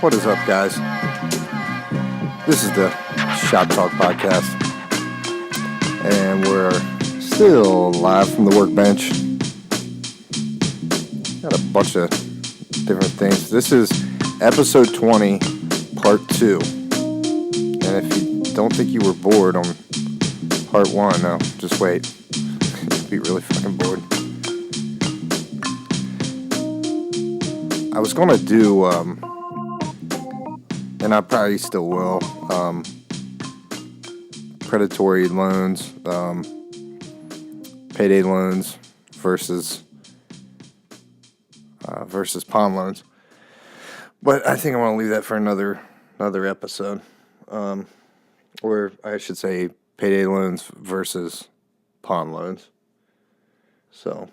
What is up, guys? This is the Shop Talk Podcast, and we're still live from the workbench. Got a bunch of different things. This is episode 20, part 2. And if you don't think you were bored on part 1, no, just wait. You'll be really fucking bored. I was going to do, and I probably still will, predatory loans, payday loans versus pawn loans. But I think I want to leave that for another episode. Or I should say payday loans versus pawn loans. So,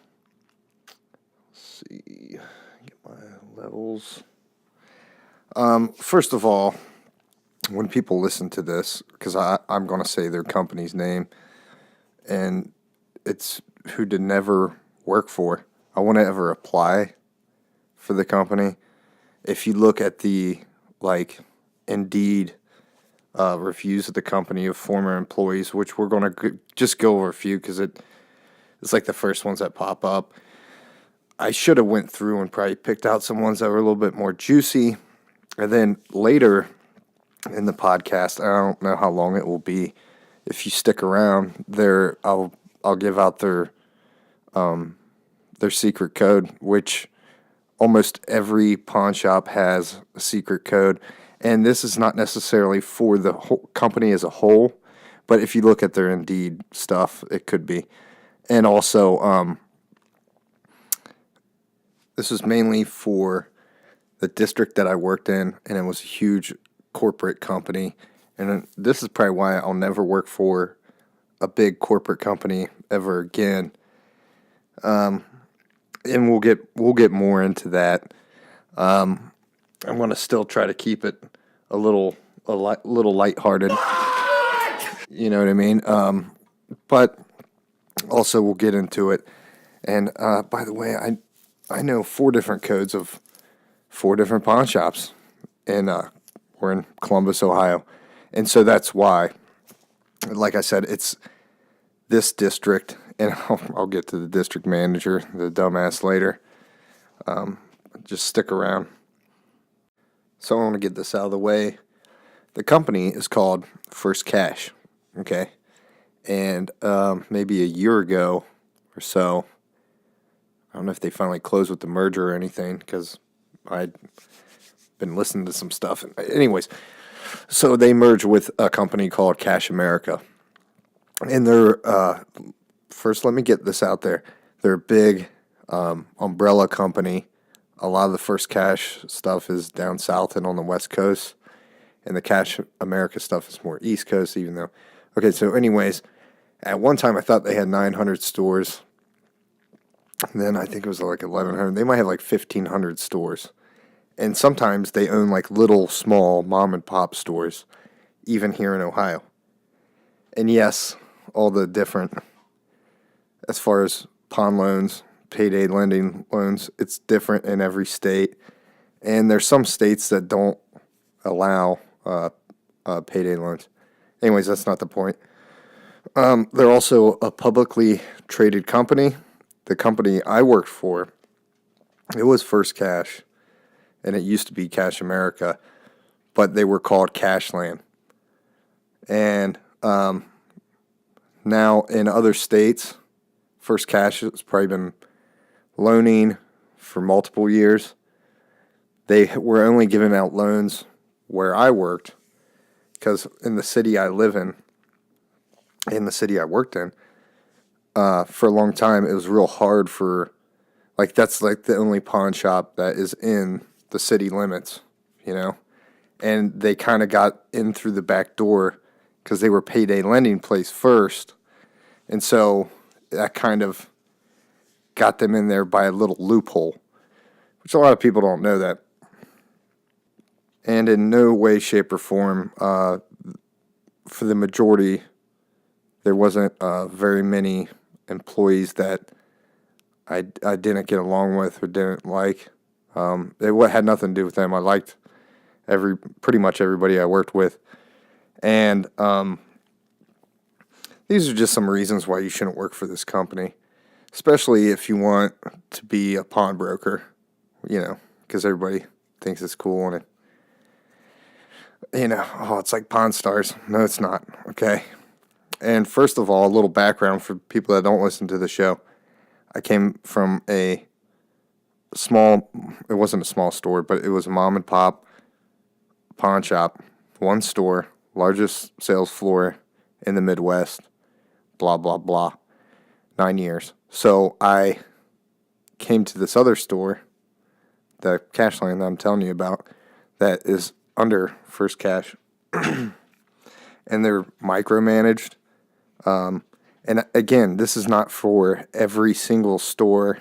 let's see. Get my levels. First of all, when people listen to this, because I'm going to say their company's name, and it's who to never work for. I won't ever apply for the company. If you look at the, Indeed reviews of the company of former employees, which we're going to just go over a few because it's like the first ones that pop up. I should have went through and probably picked out some ones that were a little bit more juicy. And then later in the podcast, I don't know how long it will be. If you stick around there, I'll give out their secret code, which almost every pawn shop has a secret code. And this is not necessarily for the whole company as a whole, but if you look at their Indeed stuff, it could be. And also, this is mainly for the district that I worked in, and it was a huge corporate company. And this is probably why I'll never work for a big corporate company ever again. And we'll get more into that. I'm going to still try to keep it a little lighthearted. You know what I mean? But also we'll get into it. And by the way, I know 4 different codes of 4 different pawn shops, and we're in Columbus, Ohio. And so that's why, like I said, it's this district, and I'll get to the district manager, the dumbass, later. Just stick around. So I want to get this out of the way. The company is called First Cash, okay? And maybe a year ago or so, I don't know if they finally closed with the merger or anything, because I'd been listening to some stuff. Anyways, so they merged with a company called Cash America. And they're, first let me get this out there. They're a big umbrella company. A lot of the First Cash stuff is down south and on the west coast. And the Cash America stuff is more east coast, even though. Okay, so anyways, at one time I thought they had 900 stores. And then I think it was like 1,100. They might have like 1,500 stores. And sometimes they own like little, small mom and pop stores, even here in Ohio. And yes, all the different, as far as pawn loans, payday lending loans, it's different in every state. And there's some states that don't allow payday loans. Anyways, that's not the point. They're also a publicly traded company. The company I worked for, it was First Cash, and it used to be Cash America, but they were called Cashland. And now in other states, First Cash has probably been loaning for multiple years. They were only giving out loans where I worked, because in the city I live in the city I worked in, for a long time, it was real hard for, that's like the only pawn shop that is in the city limits, you know? And they kind of got in through the back door because they were payday lending place first. And so that kind of got them in there by a little loophole, which a lot of people don't know that. And in no way, shape, or form, for the majority, there wasn't very many employees that I didn't get along with or didn't like. It had nothing to do with them. I liked pretty much everybody I worked with. And these are just some reasons why you shouldn't work for this company, especially if you want to be a pawnbroker, because everybody thinks it's cool and it's like Pawn Stars. No, it's not, okay? And first of all, a little background for people that don't listen to the show. I came from it wasn't a small store, but it was a mom and pop pawn shop, one store, largest sales floor in the Midwest, blah, blah, blah, 9 years. So I came to this other store, the Cashland that I'm telling you about, that is under First Cash, and they're micromanaged. And again, this is not for every single store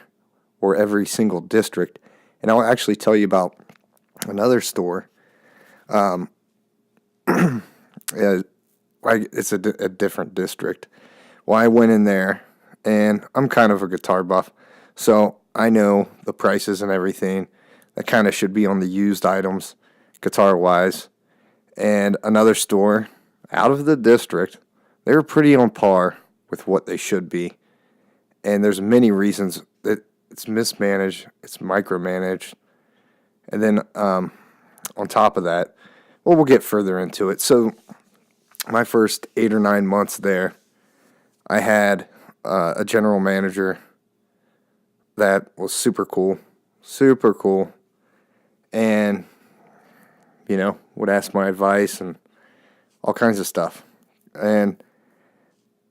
or every single district. And I'll actually tell you about another store. It's a different district. Well, I went in there, and I'm kind of a guitar buff, so I know the prices and everything that kind of should be on the used items, guitar-wise. And another store out of the district, they were pretty on par with what they should be. And there's many reasons that it's mismanaged, it's micromanaged. And then on top of that, well, we'll get further into it. So my first 8 or 9 months there, I had a general manager that was super cool, and, would ask my advice and all kinds of stuff. And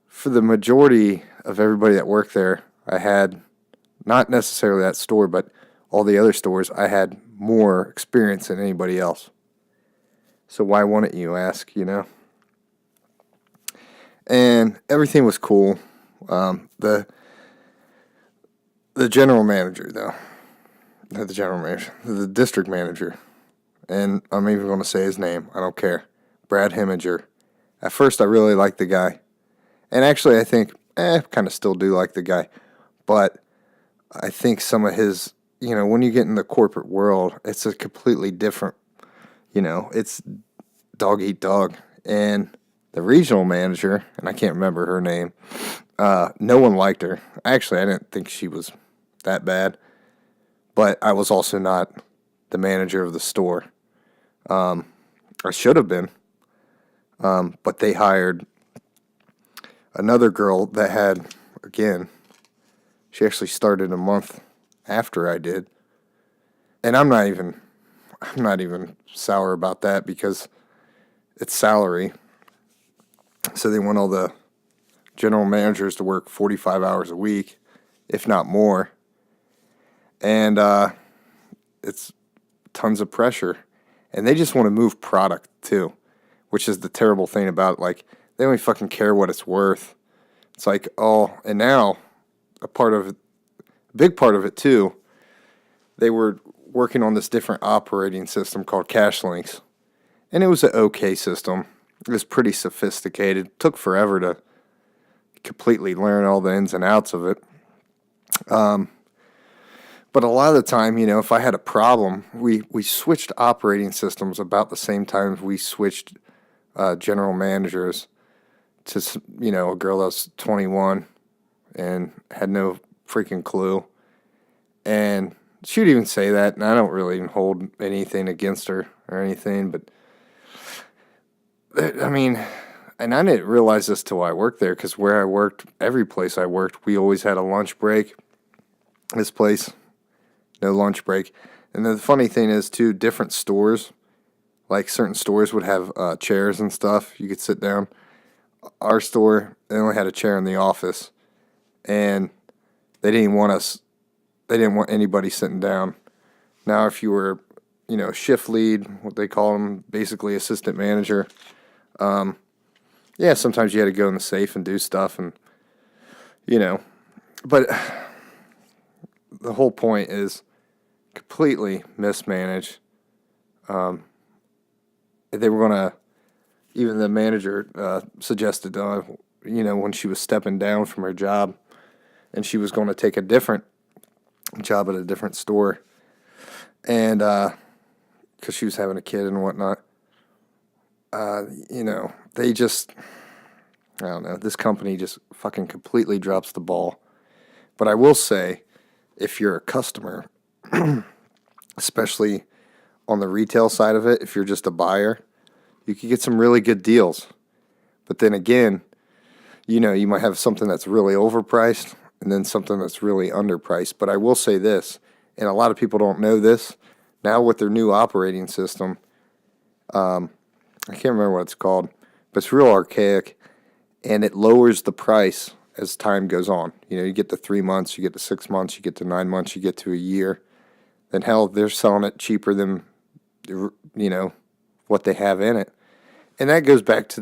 for the majority of everybody that worked there, I had, not necessarily that store, but all the other stores, I had more experience than anybody else. So why wouldn't you ask, And everything was cool. The general manager, though, not the general manager, the district manager, and I'm even going to say his name, I don't care, Brad Heminger. At first, I really liked the guy. And actually, I think, kind of still do like the guy. But I think some of his, when you get in the corporate world, it's a completely different, it's dog eat dog. And the regional manager, and I can't remember her name, no one liked her. Actually, I didn't think she was that bad. But I was also not the manager of the store. I should have been. But they hired another girl that had, again, she actually started a month after I did. And I'm not even sour about that because it's salary. So they want all the general managers to work 45 hours a week, if not more. And it's tons of pressure. And they just want to move product too, which is the terrible thing about it. Like, they don't even fucking care what it's worth. It's like, and now a big part of it too, they were working on this different operating system called CashLinks. And it was an okay system. It was pretty sophisticated. It took forever to completely learn all the ins and outs of it. But a lot of the time, if I had a problem, we switched operating systems about the same time we switched general managers to, a girl that was 21 and had no freaking clue. And she would even say that, and I don't really even hold anything against her or anything, but I mean, and I didn't realize this till I worked there, because where I worked, every place I worked, we always had a lunch break. This place, no lunch break. And the funny thing is, too, different stores, like certain stores would have chairs and stuff. You could sit down. Our store, they only had a chair in the office, and they didn't want anybody sitting down. Now, if you were, shift lead, what they call them, basically assistant manager, sometimes you had to go in the safe and do stuff, and, but the whole point is completely mismanaged. They were going to, even the manager suggested, when she was stepping down from her job, and she was going to take a different job at a different store. And because she was having a kid and whatnot. They just, I don't know, this company just fucking completely drops the ball. But I will say, if you're a customer, especially on the retail side of it, if you're just a buyer, you could get some really good deals. But then again, you might have something that's really overpriced and then something that's really underpriced. But I will say this, and a lot of people don't know this, now with their new operating system, I can't remember what it's called, but it's real archaic, and it lowers the price as time goes on. You get to 3 months, you get to 6 months, you get to 9 months, you get to a year. Then hell, they're selling it cheaper than, what they have in it. And that goes back to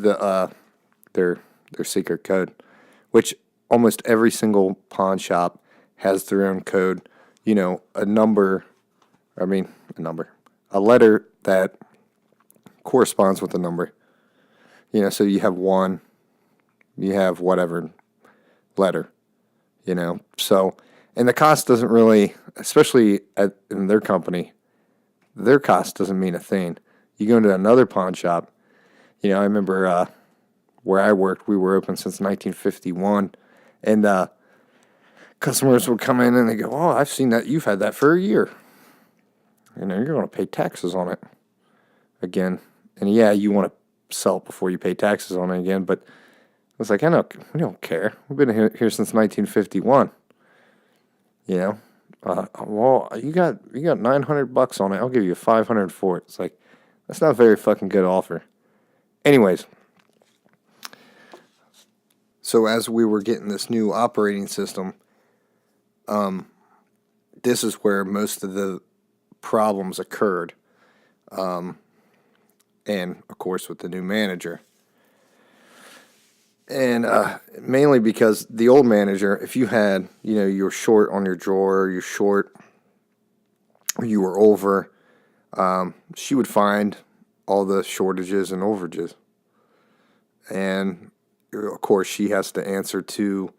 their secret code, which almost every single pawn shop has their own code. A letter that corresponds with a number. So you have one, you have whatever letter, So, and the cost doesn't really, especially in their company, their cost doesn't mean a thing. You go into another pawn shop, I remember where I worked, we were open since 1951, and customers would come in and they go, "Oh, I've seen that. You've had that for a year. You're going to pay taxes on it again." And yeah, you want to sell it before you pay taxes on it again, but it's like, we don't care. We've been here since 1951. Well, you got $900 on it. I'll give you $500 for it. It's like, that's not a very fucking good offer. Anyways, so as we were getting this new operating system, this is where most of the problems occurred. And of course with the new manager. And mainly because the old manager, if you had, you were short on your drawer, you're short, you were over, she would find all the shortages and overages. And of course she has to answer to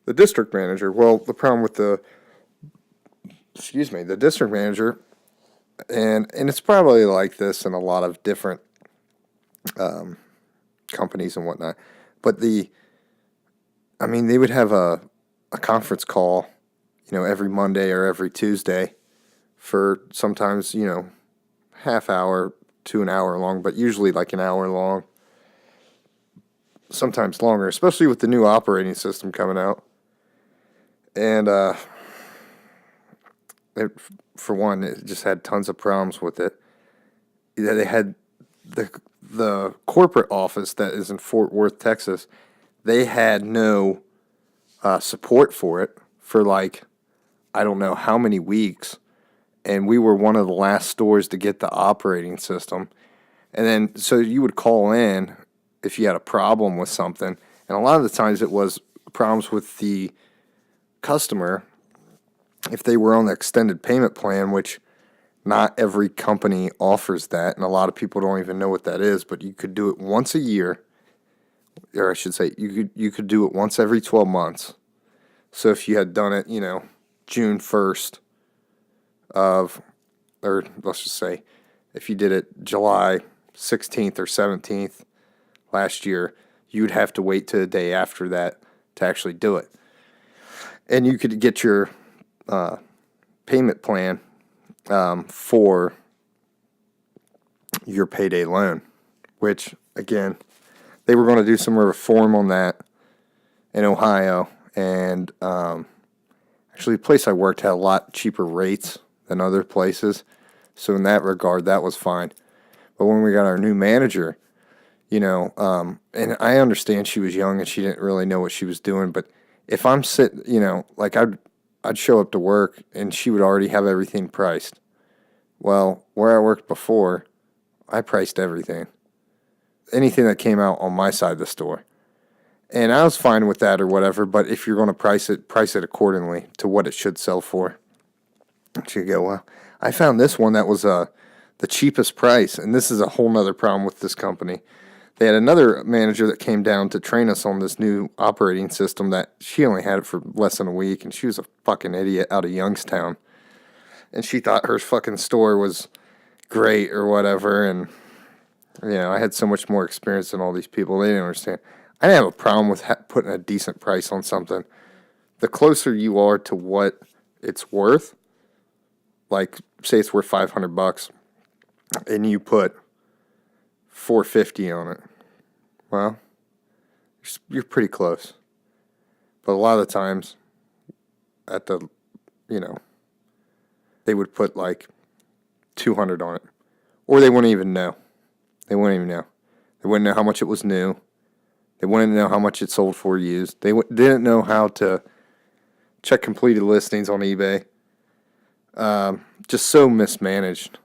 the district manager. Well, the problem with the district manager, and it's probably like this in a lot of different companies and whatnot, but they would have a conference call, every Monday or every Tuesday for sometimes, half hour to an hour long, but usually like an hour long, sometimes longer, especially with the new operating system coming out. And for one, it just had tons of problems with it. They had the corporate office that is in Fort Worth, Texas. They had no support for it for I don't know how many weeks. And we were one of the last stores to get the operating system. And then, so you would call in if you had a problem with something. And a lot of the times it was problems with the customer if they were on the extended payment plan, which not every company offers that. And a lot of people don't even know what that is. But you could do it once a year. Or I should say, you could do it once every 12 months. So if you had done it, June 1st or let's just say, if you did it July 16th or 17th last year, you'd have to wait to the day after that to actually do it. And you could get your payment plan for your payday loan, which, again, they were going to do some reform on that in Ohio. And actually, the place I worked had a lot cheaper rates than other places. So in that regard, that was fine. But when we got our new manager, and I understand she was young and she didn't really know what she was doing. But if I'm sitting, I'd show up to work and she would already have everything priced. Well, where I worked before, I priced everything. Anything that came out on my side of the store. And I was fine with that or whatever, but if you're going to price it accordingly to what it should sell for. You go, well, I found this one that was the cheapest price, and this is a whole nother problem with this company. They had another manager that came down to train us on this new operating system that she only had it for less than a week, and she was a fucking idiot out of Youngstown. And she thought her fucking store was great or whatever. And, I had so much more experience than all these people. They didn't understand. I didn't have a problem with putting a decent price on something. The closer you are to what it's worth, like say it's worth $500 and you put $450 on it, well, you're pretty close. But a lot of the times at the, they would put like $200 on it, or they wouldn't even know. They wouldn't know how much it was new. They wouldn't know how much it sold for used. They didn't know how to check completed listings on eBay. Just so mismanaged.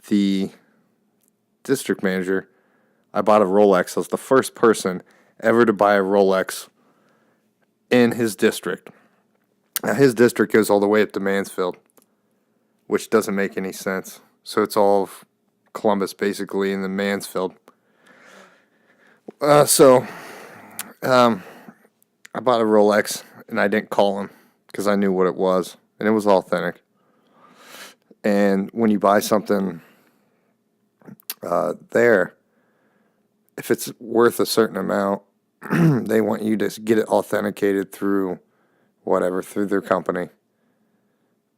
The district manager, I bought a Rolex. I was the first person ever to buy a Rolex in his district. Now, his district goes all the way up to Mansfield, which doesn't make any sense. So it's all of Columbus, basically, and then Mansfield. I bought a Rolex, and I didn't call him because I knew what it was, and it was authentic. And when you buy something there, if it's worth a certain amount, they want you to get it authenticated through their company.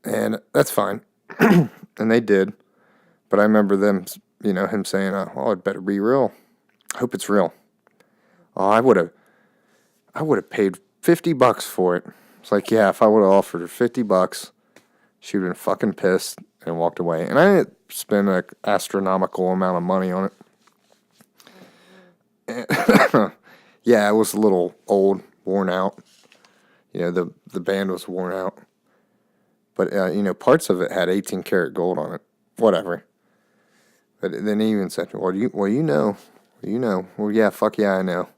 And that's fine. And they did. But I remember them, him saying, oh, it better be real. I hope it's real. Oh, I would have paid $50 for it. It's like, yeah, if I would have offered her $50, she would have been fucking pissed and walked away. And I didn't spend an astronomical amount of money on it. Yeah, it was a little old, worn out. The band was worn out. But, parts of it had 18 karat gold on it. Whatever. But then he even said, well, you know. Well, yeah, fuck yeah, I know.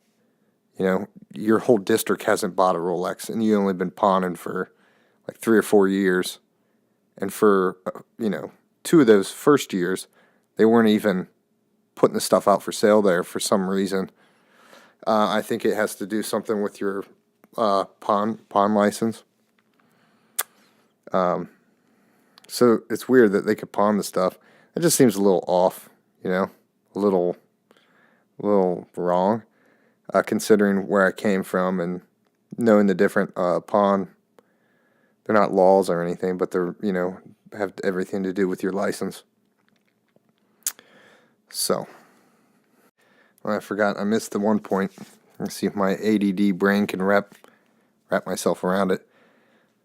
Your whole district hasn't bought a Rolex, and you've only been pawning for like 3 or 4 years. And for, 2 of those first years, they weren't even putting the stuff out for sale there for some reason. I think it has to do something with your pawn license. So it's weird that they could pawn the stuff. It just seems a little off, a little wrong, considering where I came from and knowing the different pawn. They're not laws or anything, but they're, have everything to do with your license. So, well, I forgot. I missed the one point. Let's see if my ADD brain can wrap myself around it.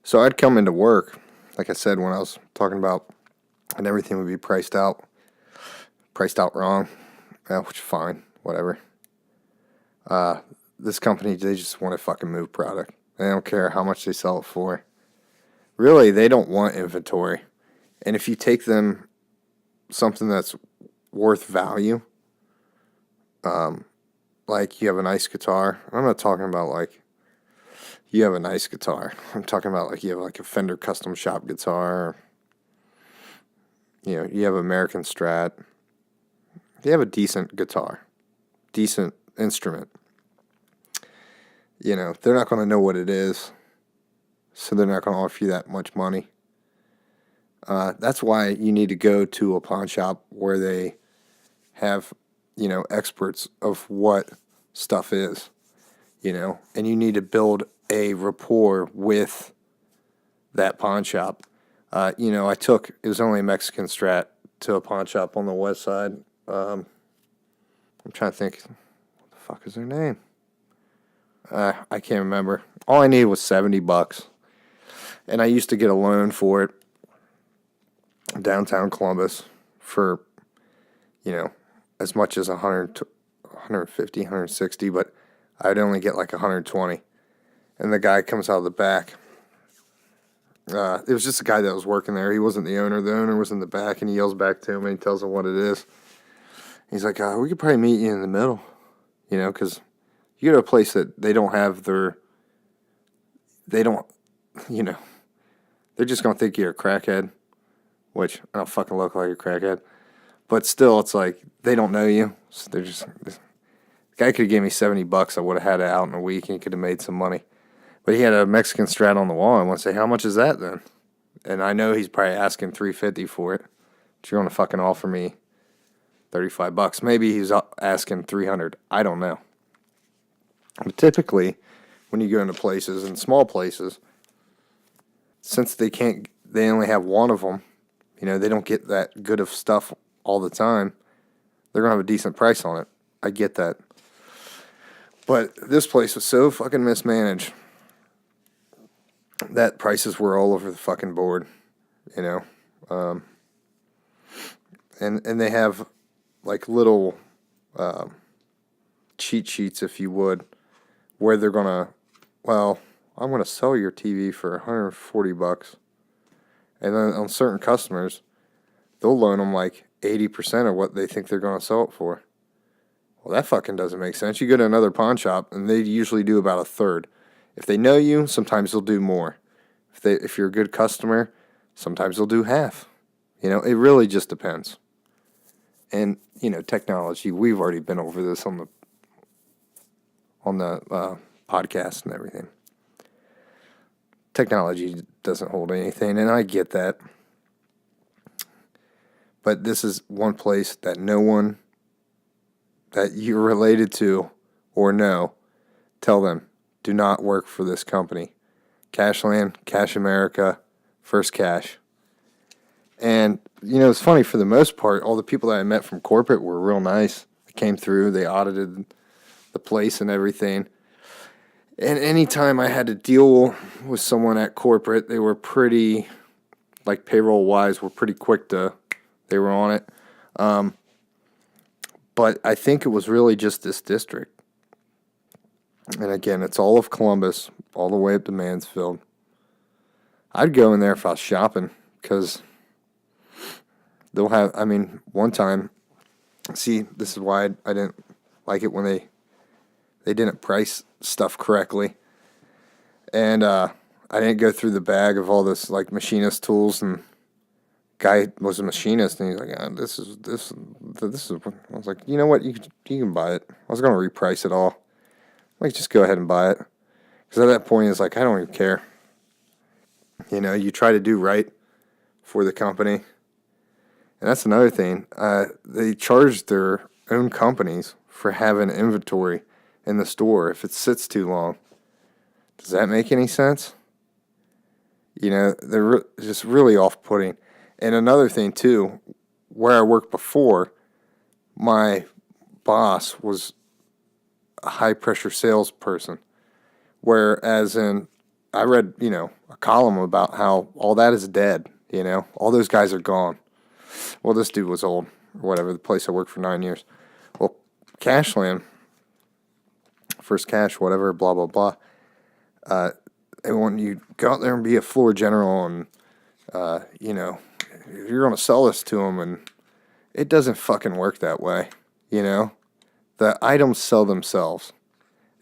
So I'd come into work, like I said, when I was talking about, and everything would be priced out wrong. Yeah, which is fine, whatever. This company, they just want to fucking move product. They don't care how much they sell it for. Really, they don't want inventory. And if you take them something that's worth value, like you have a nice guitar. I'm not talking about like you have a nice guitar. I'm talking about like you have like a Fender Custom Shop guitar. You have American Strat. You have a decent guitar, decent instrument. They're not going to know what it is, so they're not going to offer you that much money. That's why you need to go to a pawn shop where they have, experts of what stuff is, and you need to build a rapport with that pawn shop. It was only a Mexican Strat to a pawn shop on the west side. I'm trying to think, what the fuck is their name? I can't remember. All I needed was $70. And I used to get a loan for it downtown Columbus for, as much as 150, 160, but I'd only get like 120. And the guy comes out of the back. It was just a guy that was working there. He wasn't the owner. The owner was in the back, and he yells back to him, and he tells him what it is. He's like, we could probably meet you in the middle, because you go to a place that they don't have they're just going to think you're a crackhead, which I don't fucking look like a crackhead. But still, it's like, they don't know you. So they're just, the guy could have gave me $70. I would have had it out in a week, and he could have made some money. But he had a Mexican Strat on the wall. I want to say, how much is that then? and I know he's probably asking $350 for it. But you're gonna fucking offer me $35. Maybe he's asking $300. I don't know. But typically, when you go into places, in small places, since they only have one of them, they don't get that good of stuff all the time, they're going to have a decent price on it. I get that. But this place was so fucking mismanaged that prices were all over the fucking board, and they have like little cheat sheets, if you would, where they're going to, I'm going to sell your TV for $140. And then on certain customers, they'll loan them like 80% of what they think they're going to sell it for. Well, that fucking doesn't make sense. You go to another pawn shop, and they usually do about a third. If they know you, sometimes they'll do more. If you're a good customer, sometimes they'll do half. It really just depends. And, technology, we've already been over this on the podcast and everything. Technology doesn't hold anything, and I get that. But this is one place that no one that you're related to or know, tell them, do not work for this company. Cashland, Cash America, First Cash. And, it's funny, for the most part, all the people that I met from corporate were real nice. They came through, they audited the place and everything. And anytime I had to deal with someone at corporate, they were pretty, like payroll-wise, were pretty quick they were on it. But I think it was really just this district. And again, it's all of Columbus, all the way up to Mansfield. I'd go in there if I was shopping, because they'll have, one time, see, this is why I didn't like it when they didn't price stuff correctly. And I didn't go through the bag of all this like machinist tools, and guy was a machinist, and he's like, this is I was like, you know what, you can buy it. I was going to reprice it all. Like, just go ahead and buy it. Because at that point, it's like, I don't even care. You try to do right for the company. And that's another thing. They charge their own companies for having inventory in the store if it sits too long. Does that make any sense? They're just really off-putting. And another thing, too, where I worked before, my boss was a high-pressure salesperson. Whereas I read, a column about how all that is dead, all those guys are gone. Well, this dude was old, or whatever, the place I worked for 9 years. Well, Cashland, First Cash, whatever, blah, blah, blah. They want you to go out there and be a floor general, and, you're going to sell this to them, and it doesn't fucking work that way, The items sell themselves.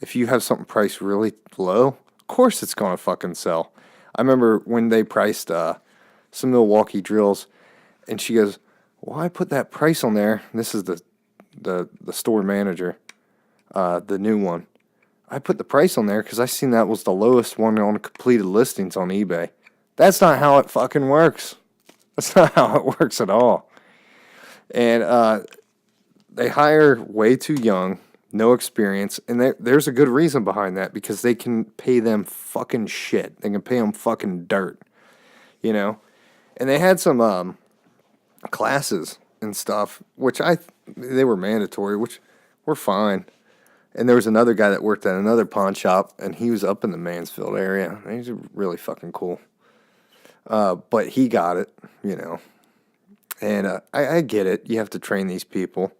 If you have something priced really low, of course it's going to fucking sell. I remember when they priced some Milwaukee drills, and she goes, well, I put that price on there. This is the store manager, the new one. I put the price on there because I seen that was the lowest one on completed listings on eBay. That's not how it fucking works. That's not how it works at all. And they hire way too young, no experience, and there's a good reason behind that, because they can pay them fucking shit. They can pay them fucking dirt, And they had some classes and stuff, which they were mandatory, which were fine. And there was another guy that worked at another pawn shop, and he was up in the Mansfield area. He's really fucking cool. But he got it, And I get it. You have to train these people.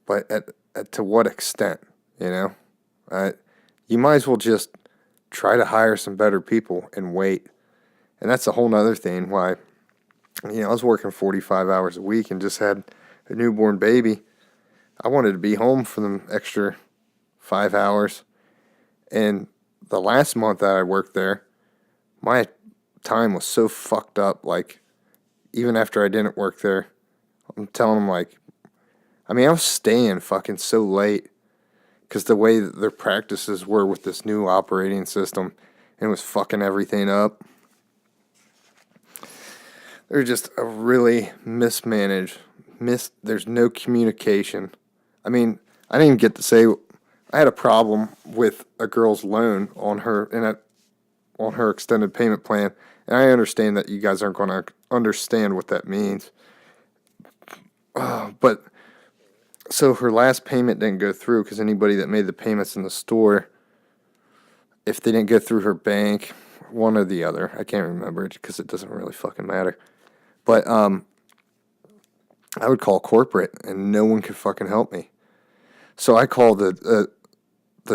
But to what extent, You might as well just try to hire some better people and wait. And that's a whole nother thing why, I was working 45 hours a week and just had a newborn baby. I wanted to be home for the extra 5 hours. And the last month that I worked there, my time was so fucked up. Like, even after I didn't work there, I'm telling them, I was staying fucking so late because the way that their practices were with this new operating system, and it was fucking everything up. They're just a really mismanaged. There's no communication. I mean, I didn't even get to say I had a problem with a girl's loan on her extended payment plan, and I understand that you guys aren't going to understand what that means. But so her last payment didn't go through because anybody that made the payments in the store, if they didn't go through her bank, one or the other, I can't remember it because it doesn't really fucking matter. But I would call corporate and no one could fucking help me. So I called the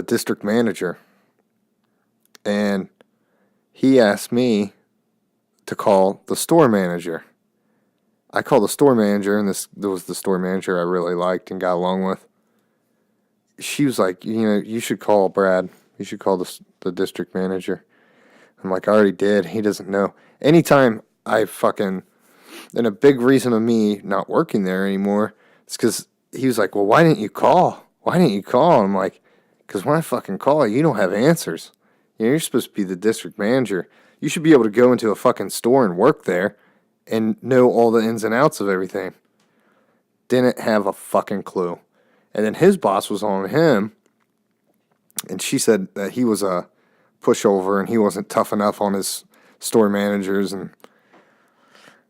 district manager, and he asked me to call the store manager. I called the store manager, and this was the store manager I really liked and got along with. She was like, you should call Brad. You should call the district manager. I'm like, I already did. He doesn't know. Anytime and a big reason of me not working there anymore is because he was like, well, why didn't you call? Why didn't you call? I'm like, because when I fucking call, you don't have answers. You're supposed to be the district manager. You should be able to go into a fucking store and work there and know all the ins and outs of everything. Didn't have a fucking clue. And then his boss was on him, and she said that he was a pushover and he wasn't tough enough on his store managers. And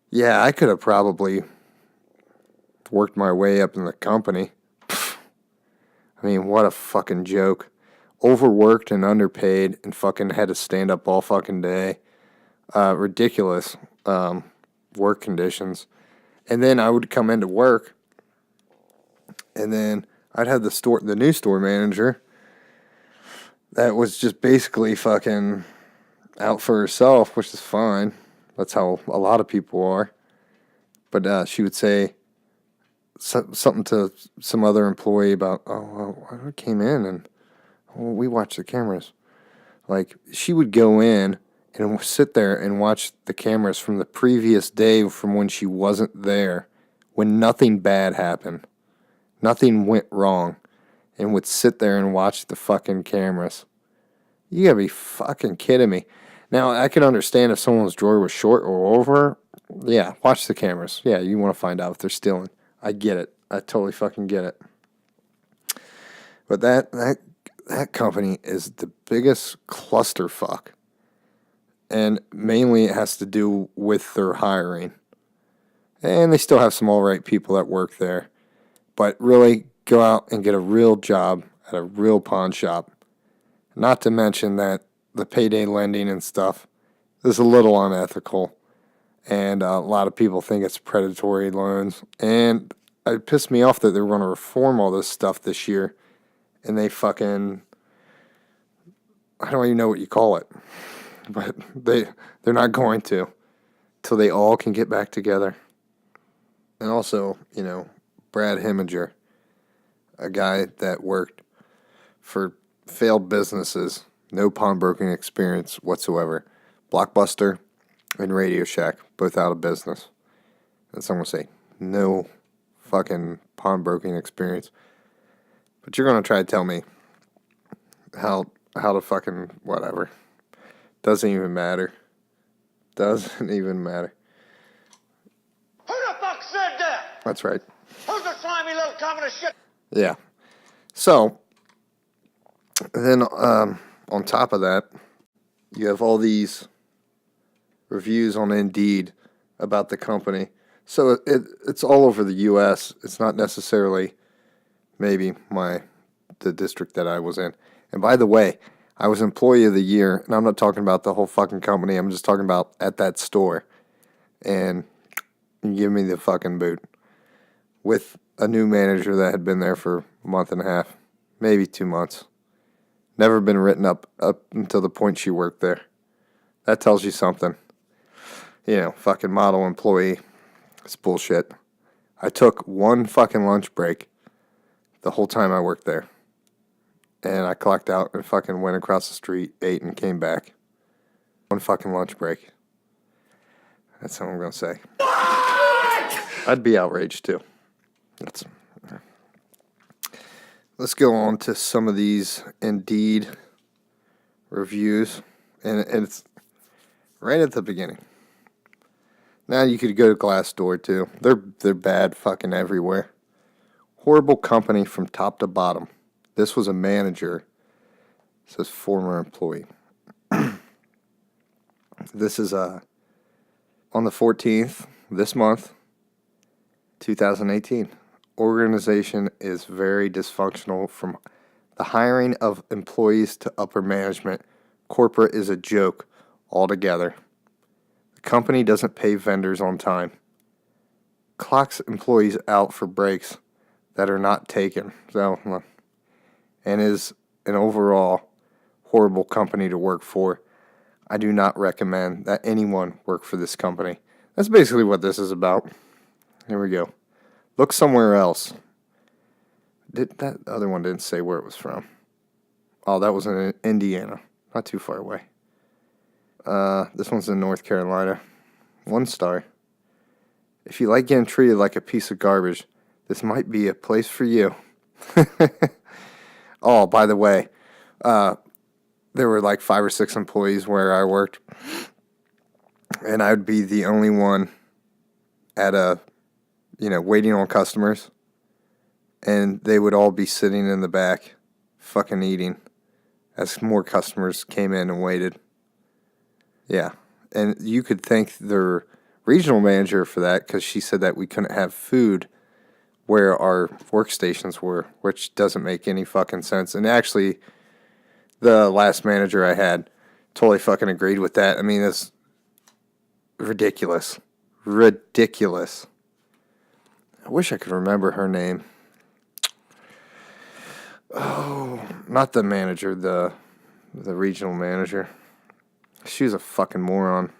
yeah, I could have probably worked my way up in the company. I mean, what a fucking joke. Overworked and underpaid and fucking had to stand up all fucking day. Ridiculous work conditions. And then I would come into work, and then I'd have the new store manager that was just basically fucking out for herself, which is fine. That's how a lot of people are. But she would say something to some other employee about, I came in and we watched the cameras. Like, she would go in and sit there and watch the cameras from the previous day from when she wasn't there, when nothing bad happened. Nothing went wrong. And would sit there and watch the fucking cameras. You gotta be fucking kidding me. Now, I can understand if someone's drawer was short or over. Yeah, watch the cameras. Yeah, you want to find out if they're stealing. I get it. I totally fucking get it. But that company is the biggest clusterfuck. And mainly it has to do with their hiring. And they still have some alright people that work there. But really, go out and get a real job at a real pawn shop. Not to mention that the payday lending and stuff is a little unethical. And a lot of people think it's predatory loans. And it pissed me off that they were going to reform all this stuff this year. And they fucking, I don't even know what you call it. But they're not going to. Till they all can get back together. And also, Brad Heminger, a guy that worked for failed businesses, no pawnbroking experience whatsoever. Blockbuster and Radio Shack, both out of business. And someone say, no fucking pawnbroking experience. But you're going to try to tell me how to fucking whatever. Doesn't even matter. Doesn't even matter. Who the fuck said that? That's right. Who's the slimy little communist shit? Yeah. So, then on top of that, you have all these reviews on Indeed about the company. So it's all over the U.S. It's not necessarily maybe the district that I was in. And by the way, I was Employee of the Year, and I'm not talking about the whole fucking company. I'm just talking about at that store. And you give me the fucking boot. With a new manager that had been there for a month and a half, maybe 2 months. Never been written up until the point she worked there. That tells you something. Fucking model employee. It's bullshit. I took one fucking lunch break the whole time I worked there. And I clocked out and fucking went across the street, ate, and came back. One fucking lunch break. That's all I'm going to say. What? I'd be outraged too. Let's go on to some of these Indeed reviews. And it's right at the beginning. Now you could go to Glassdoor too. They're bad fucking everywhere. Horrible company from top to bottom. This was a manager. Says former employee. This is on the 14th this month, 2018. Organization is very dysfunctional from the hiring of employees to upper management. Corporate is a joke altogether. The company doesn't pay vendors on time. Clocks employees out for breaks that are not taken. And is an overall horrible company to work for. I do not recommend that anyone work for this company. That's basically what this is about. Here we go. Look somewhere else. That other one didn't say where it was from. Oh, that was in Indiana. Not too far away. This one's in North Carolina. 1 star. If you like getting treated like a piece of garbage, this might be a place for you. Oh, by the way, there were like 5 or 6 employees where I worked, and I would be the only one at waiting on customers, and they would all be sitting in the back, fucking eating, as more customers came in and waited. Yeah, and you could thank their regional manager for that, because she said that we couldn't have food where our workstations were, which doesn't make any fucking sense. And actually, the last manager I had totally fucking agreed with that. I mean, it's ridiculous. Ridiculous. I wish I could remember her name. Oh, not the manager, the regional manager. She was a fucking moron.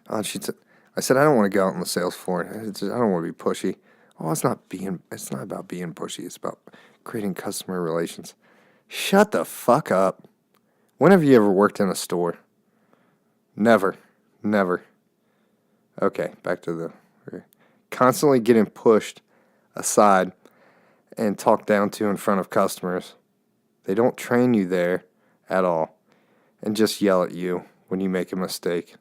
I said, I don't want to go out on the sales floor. I don't want to be pushy. Oh, it's not about being pushy. It's about creating customer relations. Shut the fuck up. When have you ever worked in a store? Never. Okay, back to the constantly getting pushed aside and talked down to in front of customers. They don't train you there at all and just yell at you when you make a mistake.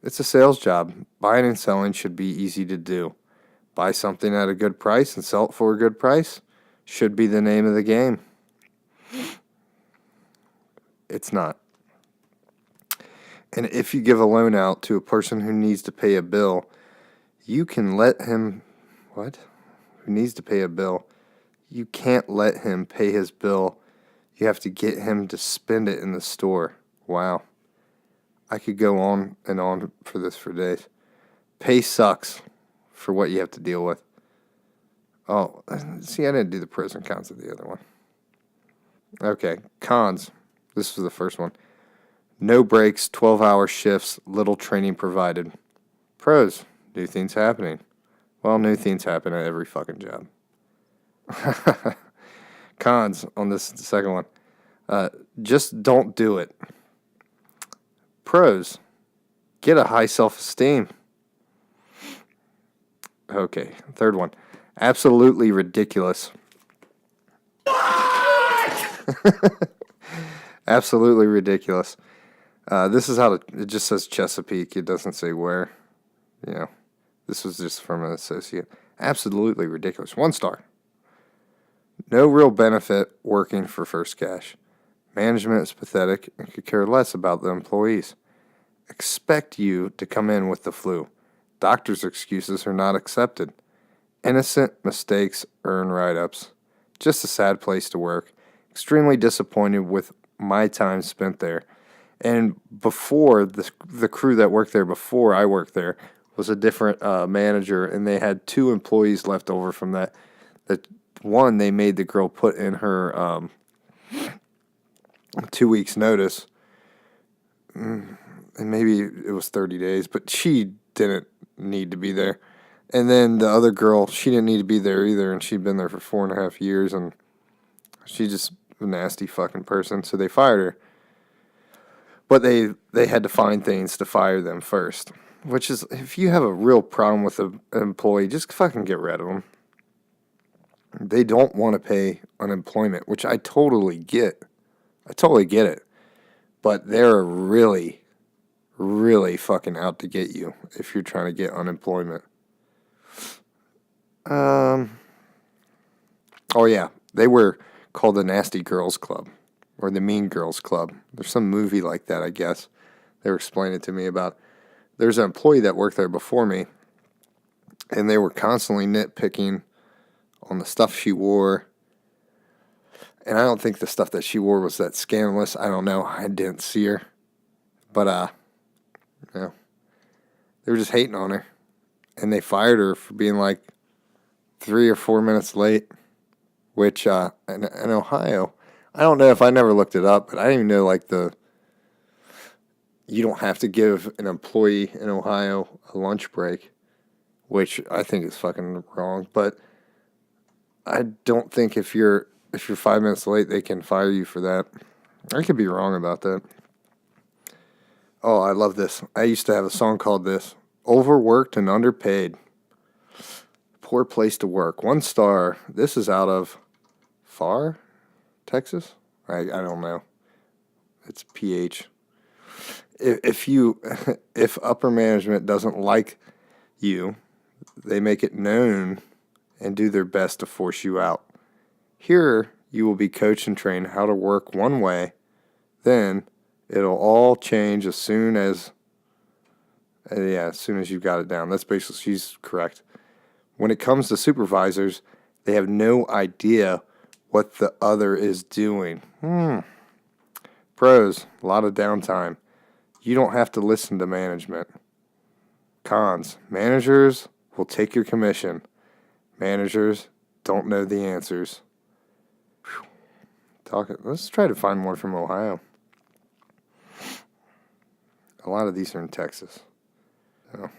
It's a sales job. Buying and selling should be easy to do. Buy something at a good price and sell it for a good price should be the name of the game. It's not. And if you give a loan out to a person who needs to pay a bill, you can let him... What? Who needs to pay a bill? You can't let him pay his bill. You have to get him to spend it in the store. Wow. I could go on and on for this for days. Pay sucks for what you have to deal with. Oh, see, I didn't do the pros and cons of the other one. Okay, cons. This was the first one. No breaks, 12-hour shifts, little training provided. Pros, new things happening. Well, new things happen at every fucking job. Cons on this second one. Just don't do it. Pros, get a high self-esteem. Okay, third one. Absolutely ridiculous. Absolutely ridiculous. This is it just says Chesapeake. It doesn't say where. This was just from an associate. Absolutely ridiculous. 1 star. No real benefit working for First Cash. Management is pathetic and could care less about the employees. Expect you to come in with the flu. Doctors' excuses are not accepted. Innocent mistakes earn write-ups. Just a sad place to work. Extremely disappointed with my time spent there. And before, the crew that worked there before I worked there was a different manager, and they had 2 employees left over from that. One, they made the girl put in her 2 weeks' notice. And maybe it was 30 days, but she didn't need to be there. And then the other girl, she didn't need to be there either, and she'd been there for 4.5 years, and she's just a nasty fucking person, so they fired her. But they had to find things to fire them first, which is, if you have a real problem with an employee, just fucking get rid of them. They don't want to pay unemployment, which I totally get. I totally get it. But they're really, really fucking out to get you if you're trying to get unemployment. Oh yeah, they were called the Nasty Girls Club or the Mean Girls Club. There's some movie like that, I guess. They were explaining to me about. There's an employee that worked there before me, and they were constantly nitpicking on the stuff she wore. And I don't think the stuff that she wore was that scandalous. I don't know. I didn't see her. But, they were just hating on her. And they fired her for being like 3 or 4 minutes late, which in Ohio, I don't know if I never looked it up, but I didn't even know you don't have to give an employee in Ohio a lunch break, which I think is fucking wrong. But I don't think if you're 5 minutes late, they can fire you for that. I could be wrong about that. Oh, I love this. I used to have a song called this. Overworked and underpaid. Poor place to work. 1 star. This is out of Far, Texas? I don't know. It's PH. If upper management doesn't like you, they make it known and do their best to force you out. Here, you will be coached and trained how to work one way. Then, it'll all change as soon as you've got it down. That's basically, she's correct. When it comes to supervisors, they have no idea what the other is doing. Pros, a lot of downtime. You don't have to listen to management. Cons, managers will take your commission. Managers don't know the answers. Let's try to find more from Ohio. A lot of these are in Texas. So.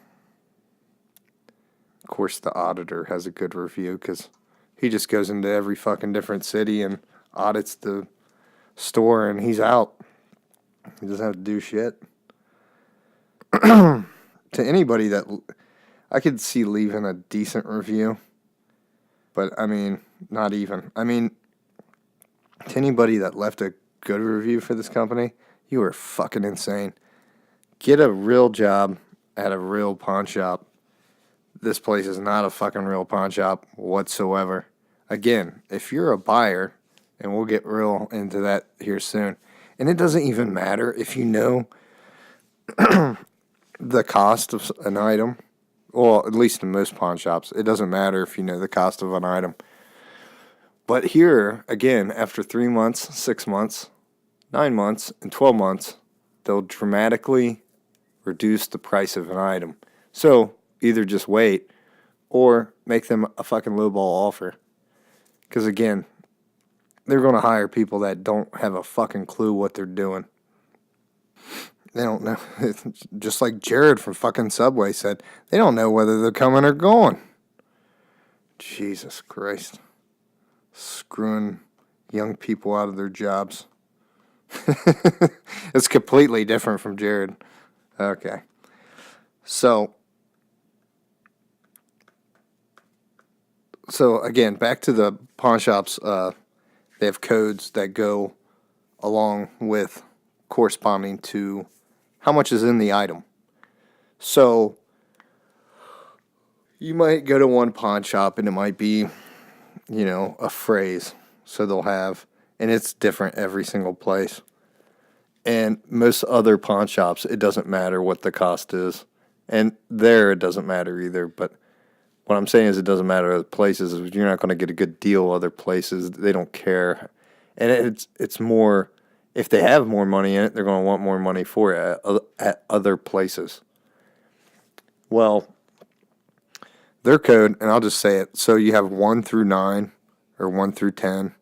Of course, the auditor has a good review because he just goes into every fucking different city and audits the store and he's out. He doesn't have to do shit. To anybody that I could see leaving a decent review, but I mean, not even. I mean, to anybody that left a good review for this company, you are fucking insane. Get a real job at a real pawn shop. This place is not a fucking real pawn shop whatsoever. Again, if you're a buyer, and we'll get real into that here soon, and it doesn't even matter if you know the cost of an item. Well, at least in most pawn shops, it doesn't matter if you know the cost of an item. But here, again, after 3 months, 6 months, 9 months, and 12 months, they'll dramatically reduce the price of an item. So, either just wait or make them a fucking lowball offer. Because, again, they're going to hire people that don't have a fucking clue what they're doing. They don't know. Just like Jared from fucking Subway said, they don't know whether they're coming or going. Jesus Christ. Screwing young people out of their jobs. It's completely different from Jared. Okay. So again, back to the pawn shops. They have codes that go along with corresponding to how much is in the item. So you might go to one pawn shop and it might be, a phrase. So they'll have, and it's different every single place. And most other pawn shops, it doesn't matter what the cost is. And there it doesn't matter either. But what I'm saying is it doesn't matter other places. You're not going to get a good deal other places. They don't care. And it's more, if they have more money in it, they're going to want more money for it at other places. Well, their code, and I'll just say it. So you have 1 through 9 or 1 through 10.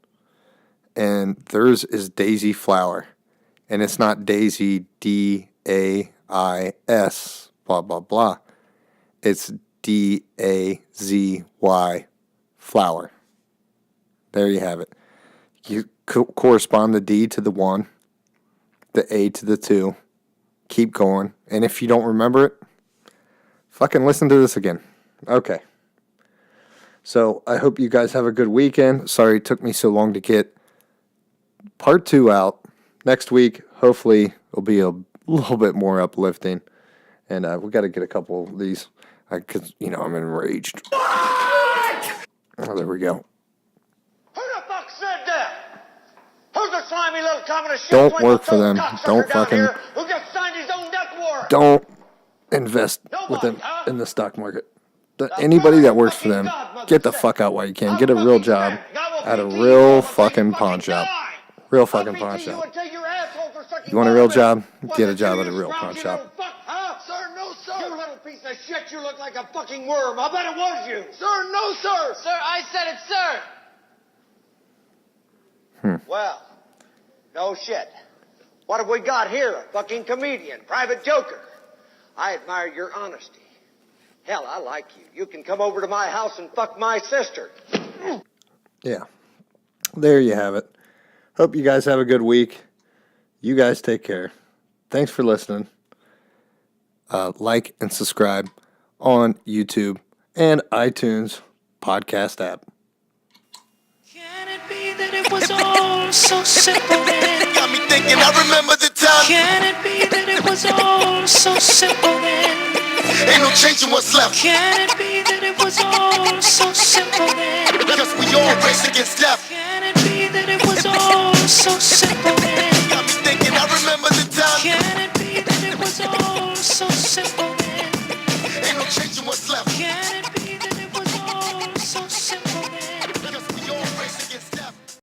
And theirs is Daisy Flower. And it's not Daisy, D-A-I-S, blah, blah, blah. It's D-A-Z-Y, flower. There you have it. You correspond the D to the 1, the A to the 2. Keep going. And if you don't remember it, fucking listen to this again. Okay. So I hope you guys have a good weekend. Sorry it took me so long to get part 2 out. Next week, hopefully, will be a little bit more uplifting. And we got to get a couple of these because, I'm enraged. Oh, there we go. Who the fuck said that? Who's the slimy little communist shit? Don't work for them. Don't fucking. Who just signed his own death warrant? Don't invest with them in the stock market. Anybody that works for them, get the fuck out while you can. Get a real job at a real fucking pawn shop. Real fucking pawn shop. You want a real job? Get a job at a real pawn shop. Sir, no, sir. You little piece of shit, you look like a fucking worm. I bet it was you. Sir, no, sir. Sir, I said it, sir. Well, no shit. What have we got here? A fucking comedian, private joker. I admire your honesty. Hell, I like you. You can come over to my house and fuck my sister. Yeah. There you have it. Hope you guys have a good week. You guys take care. Thanks for listening. Like and subscribe on YouTube and iTunes podcast app. Can it be that it was all so simple then? Got me thinking, I remember the time. Can it be that it was all so simple then? Ain't no changing what's left. Can it be that it was all so simple then? Because we all race against death. Can it be that it was all so simple then? Got me thinking, I remember the time. Can it be that it was all so simple